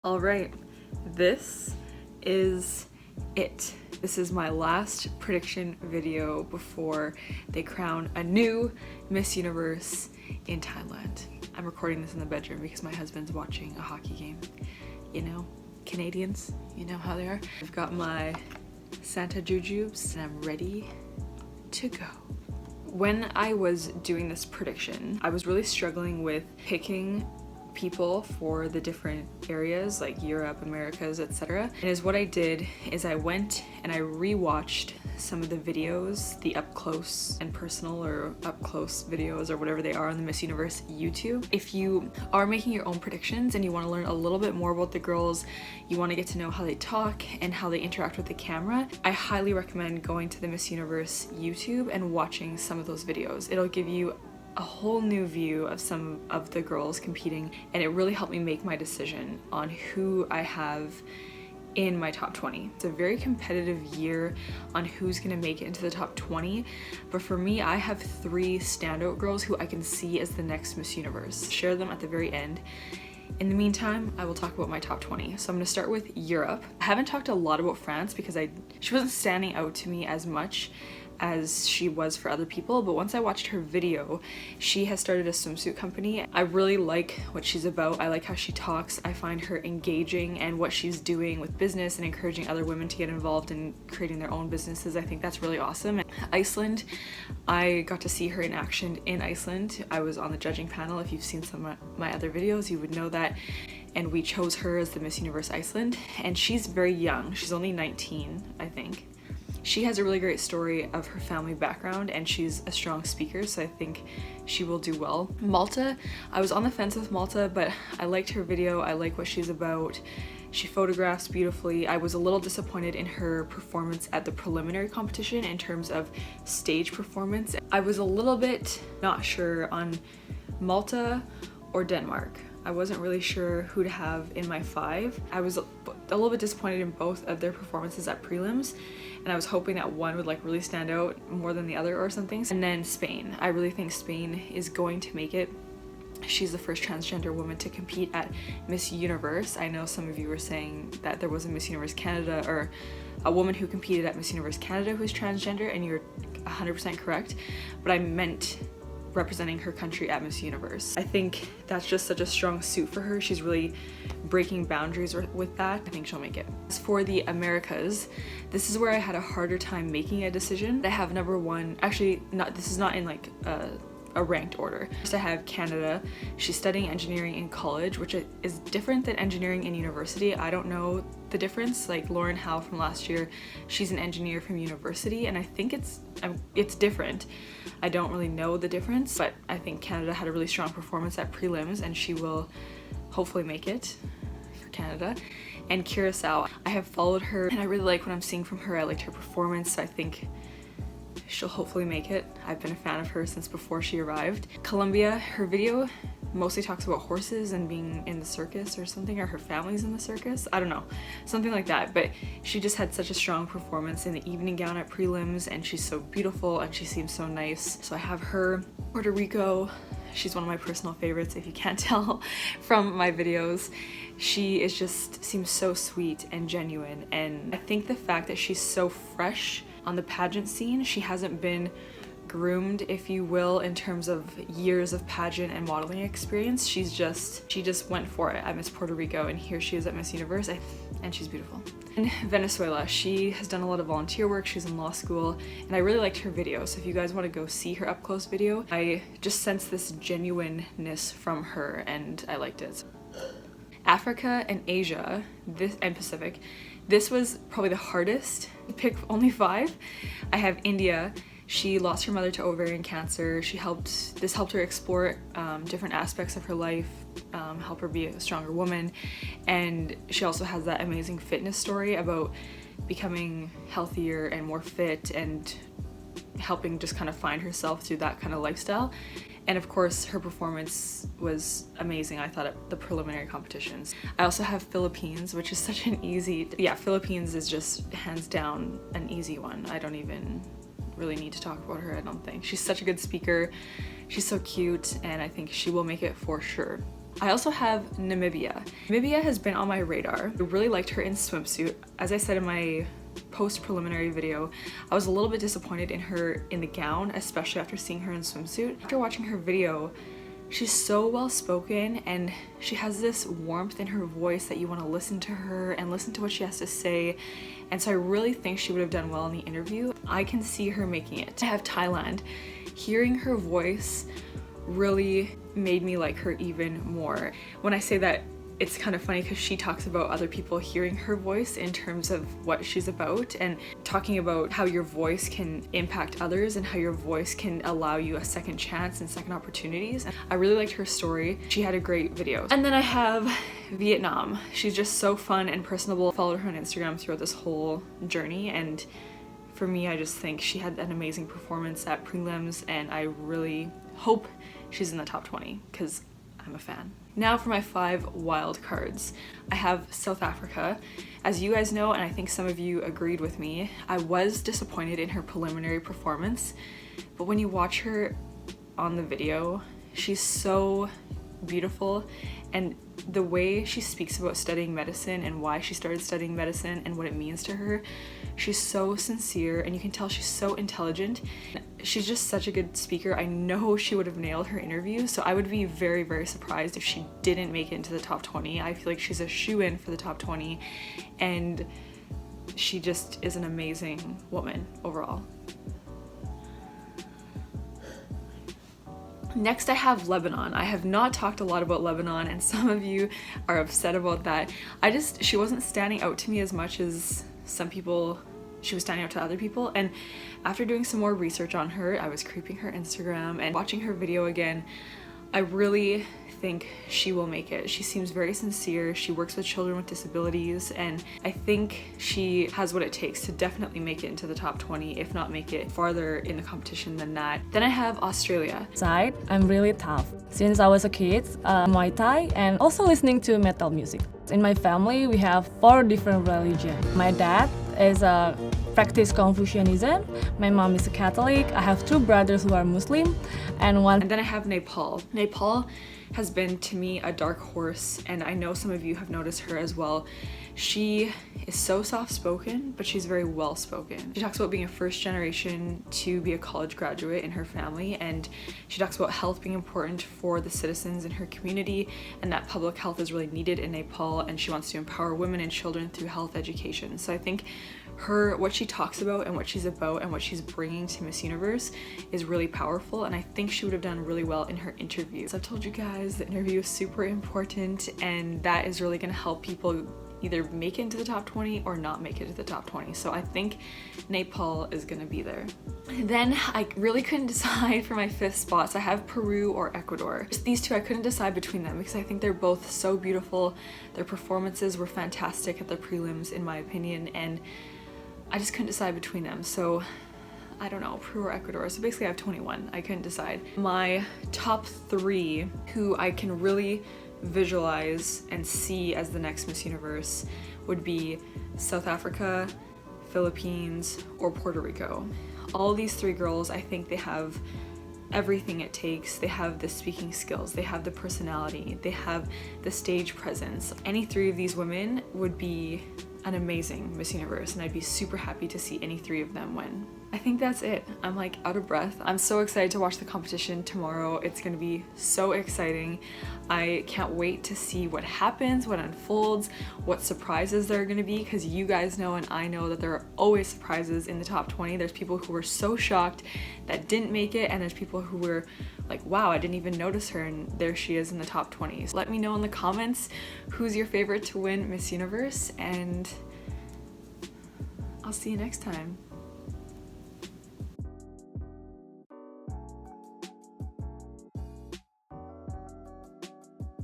All right, this is it. This is my last prediction video before they crown a new Miss Universe in Thailand. I'm recording this in the bedroom because my husband's watching a hockey game. You know, Canadians, you know how they are. I've got my Santa Jujubes and I'm ready to go. When I was doing this prediction, I was really struggling with picking people for the different areas like Europe, Americas, etc. And what I did is I went and I rewatched some of the videos, the up close and personal or up close videos or whatever they are on the Miss Universe YouTube. If you are making your own predictions and you want to learn a little bit more about the girls, you want to get to know how they talk and how they interact with the camera, I highly recommend going to the Miss Universe YouTube and watching some of those videos. It'll give you a whole new view of some of the girls competing, and it really helped me make my decision on who I have in my top 20. It's a very competitive year on who's gonna make it into the top 20, but for me, I have 3 standout girls who I can see as the next Miss Universe. Share them at the very end. In the meantime, I will talk about my top 20. So I'm gonna start with Europe. I haven't talked a lot about France because she wasn't standing out to me as much as she was for other people, but once I watched her video, she has started a swimsuit company. I really like what she's about. I like how she talks. I find her engaging, and what she's doing with business and encouraging other women to get involved in creating their own businesses. I think that's really awesome. Iceland, I got to see her in action in Iceland. I was on the judging panel. If you've seen some of my other videos, you would know that. And we chose her as the Miss Universe Iceland, and she's very young. She's only 19, I think. She has a really great story of her family background, and she's a strong speaker, so I think she will do well. Malta, I was on the fence with Malta, but I liked her video. I like what she's about. She photographs beautifully. I was a little disappointed in her performance at the preliminary competition in terms of stage performance. I was a little bit not sure on Malta or Denmark. I wasn't really sure who to have in my 5. I was a little bit disappointed in both of their performances at prelims, and I was hoping that one would like really stand out more than the other or something. And then Spain. I really think Spain is going to make it. She's the first transgender woman to compete at Miss Universe. I know some of you were saying that there was a Miss Universe Canada, or a woman who competed at Miss Universe Canada who's transgender, and you're 100% correct, but I meant representing her country at Miss Universe. I think that's just such a strong suit for her. She's really breaking boundaries with that. I think she'll make it. As for the Americas, this is where I had a harder time making a decision. I have number 1, actually this is not in like a ranked order. First I have Canada. She's studying engineering in college, which is different than engineering in university. I don't know the difference. Like Lauren Howe from last year, she's an engineer from university, and I think it's different. I don't really know the difference, but I think Canada had a really strong performance at prelims, and she will hopefully make it for Canada. And Curacao, I have followed her, and I really like what I'm seeing from her. I liked her performance, so I think she'll hopefully make it. I've been a fan of her since before she arrived. Colombia, her video mostly talks about horses and being in the circus or something, or her family's in the circus. I don't know, something like that. But she just had such a strong performance in the evening gown at prelims, and she's so beautiful and she seems so nice. So I have her. Puerto Rico, she's one of my personal favorites if you can't tell from my videos. She seems so sweet and genuine, and I think the fact that she's so fresh on the pageant scene, she hasn't been groomed, if you will, in terms of years of pageant and modeling experience. She just went for it at Miss Puerto Rico, and here she is at Miss Universe, and she's beautiful. In Venezuela, she has done a lot of volunteer work. She's in law school, and I really liked her video. So if you guys want to go see her up close video, I just sensed this genuineness from her, and I liked it. Africa and Asia, and Pacific, this was probably the hardest to pick, only 5. I have India. She lost her mother to ovarian cancer. This helped her explore different aspects of her life, help her be a stronger woman. And she also has that amazing fitness story about becoming healthier and more fit and helping just kind of find herself through that kind of lifestyle. And of course, her performance was amazing, I thought, at the preliminary competitions. I also have Philippines, which is such an easy, Philippines is just hands down an easy one. I don't even really need to talk about her, I don't think. She's such a good speaker. She's so cute, and I think she will make it for sure. I also have Namibia. Namibia has been on my radar. I really liked her in swimsuit. As I said in my post-preliminary video, I was a little bit disappointed in her in the gown, especially after seeing her in swimsuit. After watching her video, she's so well spoken and she has this warmth in her voice that you want to listen to her and listen to what she has to say. And so I really think she would have done well in the interview. I can see her making it. I have Thailand. Hearing her voice really made me like her even more. When I say that, it's kind of funny because she talks about other people hearing her voice in terms of what she's about and talking about how your voice can impact others and how your voice can allow you a second chance and second opportunities. I really liked her story. She had a great video. And then I have Vietnam. She's just so fun and personable. I followed her on Instagram throughout this whole journey, and for me, I just think she had an amazing performance at prelims, and I really hope she's in the top 20 because I'm a fan. Now for my 5 wild cards. I have South Africa. As you guys know, and I think some of you agreed with me, I was disappointed in her preliminary performance, but when you watch her on the video, she's so beautiful, and the way she speaks about studying medicine and why she started studying medicine and what it means to her, she's so sincere, and you can tell she's so intelligent. She's just such a good speaker. I know she would have nailed her interview, so I would be very, very surprised if she didn't make it into the top 20. I feel like she's a shoo-in for the top 20, and she just is an amazing woman overall. Next I have Lebanon. I have not talked a lot about Lebanon, and some of you are upset about that. She wasn't standing out to me as much as some people, she was standing out to other people, and after doing some more research on her, I was creeping her Instagram and watching her video again. I really think she will make it. She seems very sincere. She works with children with disabilities, and I think she has what it takes to definitely make it into the top 20, if not make it farther in the competition than that. Then I have Australia. Side, I'm really tough. Since I was a kid, Muay Thai and also listening to metal music. In my family, we have 4 different religions. My dad is a practice Confucianism. My mom is a Catholic. I have 2 brothers who are Muslim and then I have Nepal. Nepal has been to me a dark horse, and I know some of you have noticed her as well. She is so soft-spoken, but she's very well-spoken. She talks about being a first generation to be a college graduate in her family, and she talks about health being important for the citizens in her community and that public health is really needed in Nepal, and she wants to empower women and children through health education. So I think what she talks about and what she's about and what she's bringing to Miss Universe is really powerful, and I think she would have done really well in her interview. So I've told you guys the interview is super important, and that is really going to help people either make it into the top 20 or not make it to the top 20. So I think Nepal is going to be there. Then I really couldn't decide for my 5th spots. I have Peru or Ecuador. Just these 2, I couldn't decide between them because I think they're both so beautiful. Their performances were fantastic at the prelims in my opinion, and I just couldn't decide between them. So I don't know, Peru or Ecuador. So basically I have 21. I couldn't decide. My top 3 who I can really visualize and see as the next Miss Universe would be South Africa, Philippines, or Puerto Rico. All these 3 girls, I think they have everything it takes. They have the speaking skills, they have the personality, they have the stage presence. Any 3 of these women would be an amazing Miss Universe, and I'd be super happy to see any 3 of them win. I think that's it. I'm like out of breath. I'm so excited to watch the competition tomorrow. It's gonna be so exciting. I can't wait to see what happens, what unfolds, what surprises there are gonna be, because you guys know and I know that there are always surprises in the top 20. There's people who were so shocked that didn't make it, and there's people who were like, wow, I didn't even notice her, and there she is in the top 20. So let me know in the comments who's your favorite to win Miss Universe, and I'll see you next time.